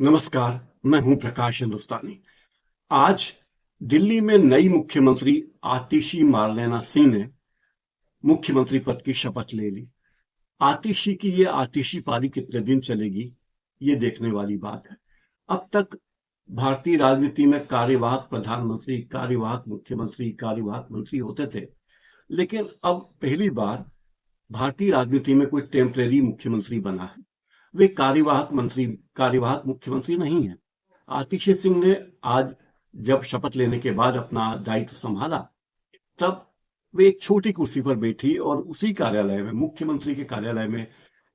नमस्कार। मैं हूं प्रकाश हिंदुस्तानी। आज दिल्ली में नई मुख्यमंत्री आतिशी मारलेना सिंह ने मुख्यमंत्री पद की शपथ ले ली। आतिशी की ये आतिशी पारी कितने दिन चलेगी, ये देखने वाली बात है। अब तक भारतीय राजनीति में कार्यवाहक प्रधानमंत्री, कार्यवाहक मुख्यमंत्री, कार्यवाहक मंत्री होते थे, लेकिन अब पहली बार भारतीय राजनीति में कोई टेम्परेरी मुख्यमंत्री बना है। वे कार्यवाहक मुख्यमंत्री नहीं है। आतिशी सिंह ने आज जब शपथ लेने के बाद अपना दायित्व संभाला, तब वे एक छोटी कुर्सी पर बैठी और उसी कार्यालय में, मुख्यमंत्री के कार्यालय में,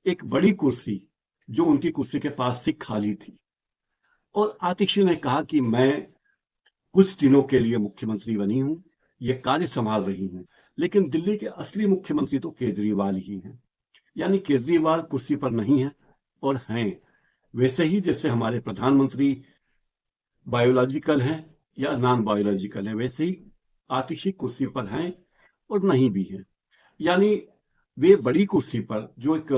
एक बड़ी कुर्सी जो उनकी कुर्सी के पास थी खाली थी। और आतिशी ने कहा कि मैं कुछ दिनों के लिए मुख्यमंत्री बनी हूं, ये कार्य संभाल रही हूं, लेकिन दिल्ली के असली मुख्यमंत्री तो केजरीवाल ही हैं। यानी केजरीवाल कुर्सी पर नहीं है और हैं वैसे ही जैसे हमारे प्रधानमंत्री बायोलॉजिकल हैं या नॉन बायोलॉजिकल हैं, वैसे ही आतिशी कुर्सी पर हैं और नहीं भी हैं। यानी वे बड़ी कुर्सी पर, जो एक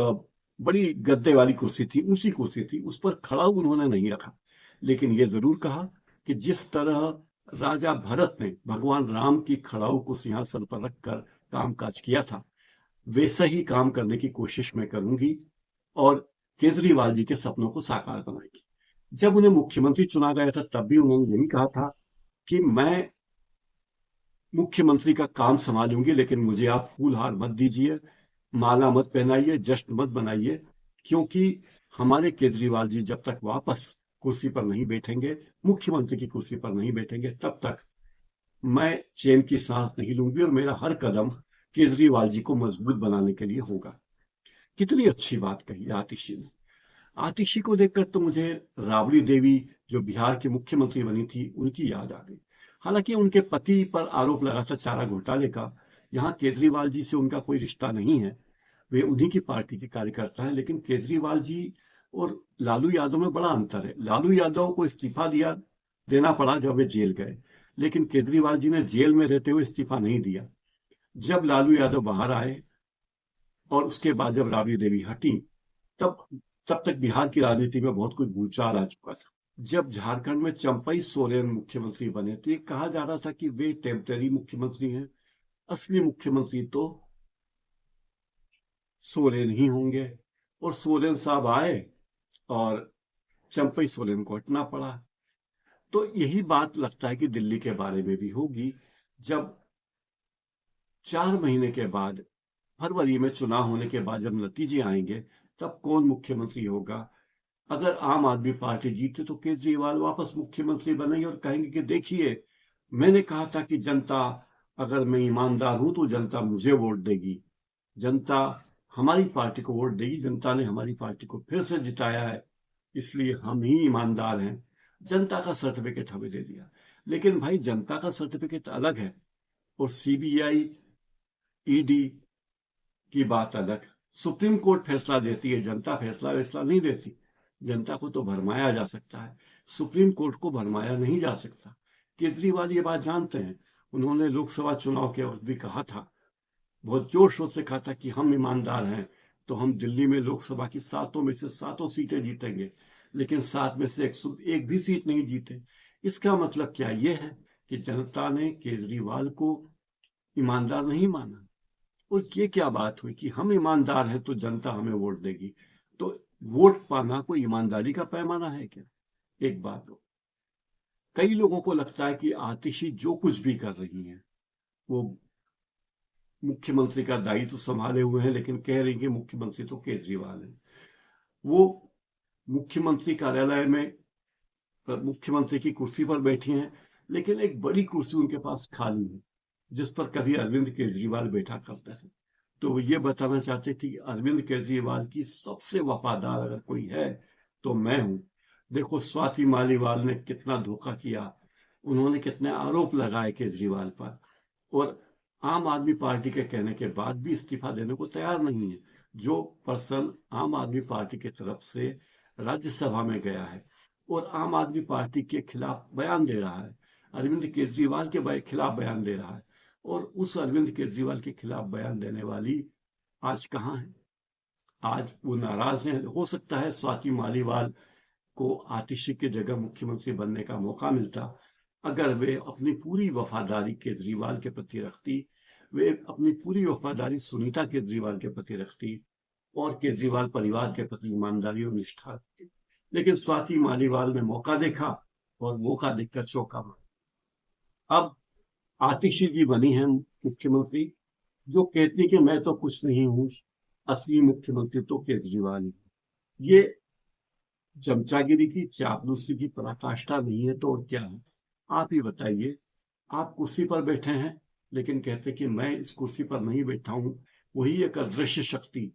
बड़ी गद्दे वाली कुर्सी थी, ऊंची कुर्सी थी, उस पर खड़ा उन्होंने नहीं रखा, लेकिन ये जरूर कहा कि जिस तरह राजा भरत ने भगवान राम की खड़ाऊ को सिंहासन पर रखकर कामकाज किया था, वैसा ही काम करने की कोशिश मैं करूंगी और केजरीवाल जी के सपनों को साकार बनाएगी। जब उन्हें मुख्यमंत्री चुना गया था, तब भी उन्होंने यही कहा था कि मैं मुख्यमंत्री का काम संभालूंगी, लेकिन मुझे आप फूल हार मत दीजिए, माला मत पहनाइए, जश्न मत बनाइए, क्योंकि हमारे केजरीवाल जी जब तक वापस कुर्सी पर नहीं बैठेंगे, मुख्यमंत्री की कुर्सी पर नहीं बैठेंगे, तब तक मैं चैन की सांस नहीं लूंगी और मेरा हर कदम केजरीवाल जी को मजबूत बनाने के लिए होगा। कितनी अच्छी बात कही आतिशी ने। आतिशी को देखकर तो मुझे राबड़ी देवी, जो बिहार की मुख्यमंत्री बनी थी, उनकी याद आ गई। हालांकि उनके पति पर आरोप लगा था चारा घोटाले का। यहाँ केजरीवाल जी से उनका कोई रिश्ता नहीं है, वे उन्हीं की पार्टी के कार्यकर्ता हैं, लेकिन केजरीवाल जी और लालू यादव में बड़ा अंतर है। लालू यादव को इस्तीफा देना पड़ा जब वे जेल गए, लेकिन केजरीवाल जी ने जेल में रहते हुए इस्तीफा नहीं दिया। जब लालू यादव बाहर आए और उसके बाद जब राबड़ी देवी हटी, तब तब तक बिहार की राजनीति में बहुत कुछ भूचाल आ चुका था। जब झारखंड में चंपई सोरेन मुख्यमंत्री बने, तो ये कहा जा रहा था कि वे टेम्पररी मुख्यमंत्री हैं, असली मुख्यमंत्री तो सोरेन ही होंगे। और सोरेन साहब आए और चंपई सोरेन को हटना पड़ा। तो यही बात लगता है कि दिल्ली के बारे में भी होगी। जब 4 महीने के बाद, फरवरी में चुनाव होने के बाद जब नतीजे आएंगे, तब कौन मुख्यमंत्री होगा। अगर आम आदमी पार्टी जीते तो केजरीवाल वापस मुख्यमंत्री बनेंगे और कहेंगे कि देखिए, मैंने कहा था कि जनता, अगर मैं ईमानदार हूं तो जनता मुझे वोट देगी, जनता हमारी पार्टी को वोट देगी, जनता ने हमारी पार्टी को फिर से जिताया है, इसलिए हम ही ईमानदार हैं। जनता का सर्टिफिकेट हमें दे दिया। लेकिन भाई, जनता का सर्टिफिकेट अलग है और सीबीआई, ईडी की बात अलग। सुप्रीम कोर्ट फैसला देती है, जनता फैसला नहीं देती। जनता को तो भरमाया जा सकता है, सुप्रीम कोर्ट को भरमाया नहीं जा सकता। केजरीवाल ये बात जानते हैं। उन्होंने लोकसभा चुनाव के वक्त भी कहा था, बहुत जोर शोर से कहा था कि हम ईमानदार हैं तो हम दिल्ली में लोकसभा की 7 में से 7 सीटें जीतेंगे, लेकिन 7 में से एक भी सीट नहीं जीते। इसका मतलब क्या ये है कि जनता ने केजरीवाल को ईमानदार नहीं माना। और ये क्या बात हुई कि हम ईमानदार हैं तो जनता हमें वोट देगी। तो वोट पाना कोई ईमानदारी का पैमाना है क्या? एक बात हो, कई लोगों को लगता है कि आतिशी जो कुछ भी कर रही हैं, वो मुख्यमंत्री का दायित्व संभाले हुए हैं, लेकिन कह रही कि मुख्यमंत्री तो केजरीवाल है। वो मुख्यमंत्री कार्यालय में मुख्यमंत्री की कुर्सी पर बैठी हैं, लेकिन एक बड़ी कुर्सी उनके पास खाली है, जिस पर कभी अरविंद केजरीवाल बैठा करते थे। तो वो ये बताना चाहते थे कि अरविंद केजरीवाल की सबसे वफादार अगर कोई है तो मैं हूं। देखो, स्वाति मालीवाल ने कितना धोखा किया, उन्होंने कितने आरोप लगाए केजरीवाल पर, और आम आदमी पार्टी के कहने के बाद भी इस्तीफा देने को तैयार नहीं है। जो पर्सन आम आदमी पार्टी की तरफ से राज्यसभा में गया है और आम आदमी पार्टी के खिलाफ बयान दे रहा है, अरविंद केजरीवाल के खिलाफ बयान दे रहा है, और उस अरविंद केजरीवाल के खिलाफ बयान देने वाली आज कहाँ है? आज वो नाराज हैं। हो सकता है स्वाति मालीवाल को आतिशी की जगह मुख्यमंत्री बनने का मौका मिलता, अगर वे अपनी पूरी वफादारी केजरीवाल के प्रति रखती, वे अपनी पूरी वफादारी सुनीता केजरीवाल के प्रति रखती और केजरीवाल परिवार के प्रति ईमानदारी और निष्ठा रखती। लेकिन स्वाति मालीवाल ने मौका देखा और मौका देखकर चौंका मारा। अब आतिशी जी बनी है मुख्यमंत्री, जो कहती कि मैं तो कुछ नहीं हूं, असली मुख्यमंत्री तो केजरीवाल ही। ये चमचागिरी की, चापलूसी की पराकाष्ठा नहीं है तो और क्या है? आप ही बताइए। आप कुर्सी पर बैठे हैं लेकिन कहते कि मैं इस कुर्सी पर नहीं बैठा हूं। वही एक अदृश्य शक्ति,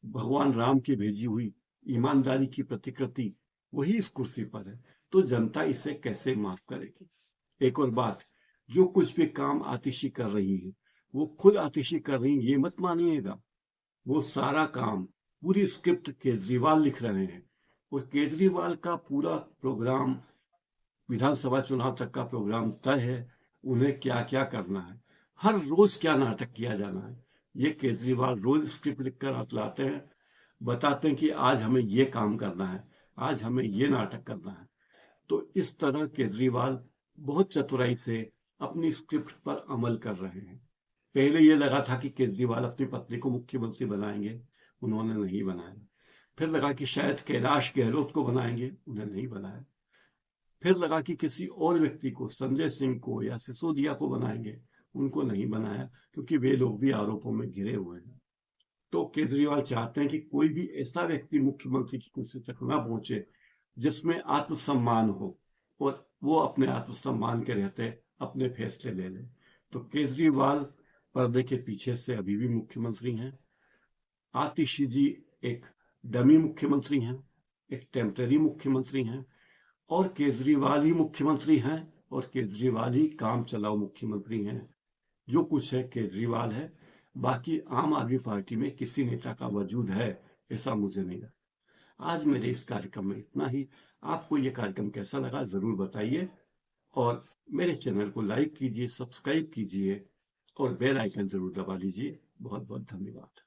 भगवान राम की भेजी हुई ईमानदारी की प्रतिकृति, वही इस कुर्सी पर है। तो जनता इसे कैसे माफ करेगी? एक और बात, जो कुछ भी काम आतिशी कर रही है वो खुद आतिशी कर रही है, ये मत मानिएगा। वो सारा काम, पूरी स्क्रिप्ट केजरीवाल लिख रहे हैं और केजरीवाल का पूरा प्रोग्राम, विधानसभा चुनाव तक का प्रोग्राम तय है। उन्हें क्या क्या करना है, हर रोज क्या नाटक किया जाना है, ये केजरीवाल रोज स्क्रिप्ट लिखकर लाते हैं, बताते हैं कि आज हमें ये काम करना है, आज हमें ये नाटक करना है। तो इस तरह केजरीवाल बहुत चतुराई से अपनी स्क्रिप्ट पर अमल कर रहे हैं। पहले ये लगा था कि केजरीवाल अपनी पत्नी को मुख्यमंत्री बनाएंगे, उन्होंने नहीं बनाया। फिर लगा कि शायद कैलाश गहलोत को बनाएंगे, उन्हें नहीं बनाया। फिर लगा कि किसी और व्यक्ति को, संजय सिंह को या सिसोदिया को बनाएंगे, उनको नहीं बनाया क्योंकि वे लोग भी आरोपों में घिरे हुए हैं। तो केजरीवाल चाहते हैं कि कोई भी ऐसा व्यक्ति मुख्यमंत्री की कुर्सी तक ना पहुंचे जिसमें आत्मसम्मान हो और वो अपने आत्मसम्मान के रहते अपने फैसले ले ले। तो केजरीवाल पर्दे के पीछे से अभी भी मुख्यमंत्री हैं। आतिशी जी एक डमी मुख्यमंत्री हैं, एक टेम्पररी मुख्यमंत्री हैं और केजरीवाल ही मुख्यमंत्री हैं और केजरीवाल ही काम चलाओ मुख्यमंत्री हैं। जो कुछ है केजरीवाल है, बाकी आम आदमी पार्टी में किसी नेता का वजूद है ऐसा मुझे नहीं लगता। आज मेरे इस कार्यक्रम में इतना ही। आपको ये कार्यक्रम कैसा लगा जरूर बताइए और मेरे चैनल को लाइक कीजिए, सब्सक्राइब कीजिए और बेल आइकन जरूर दबा लीजिए। बहुत बहुत धन्यवाद।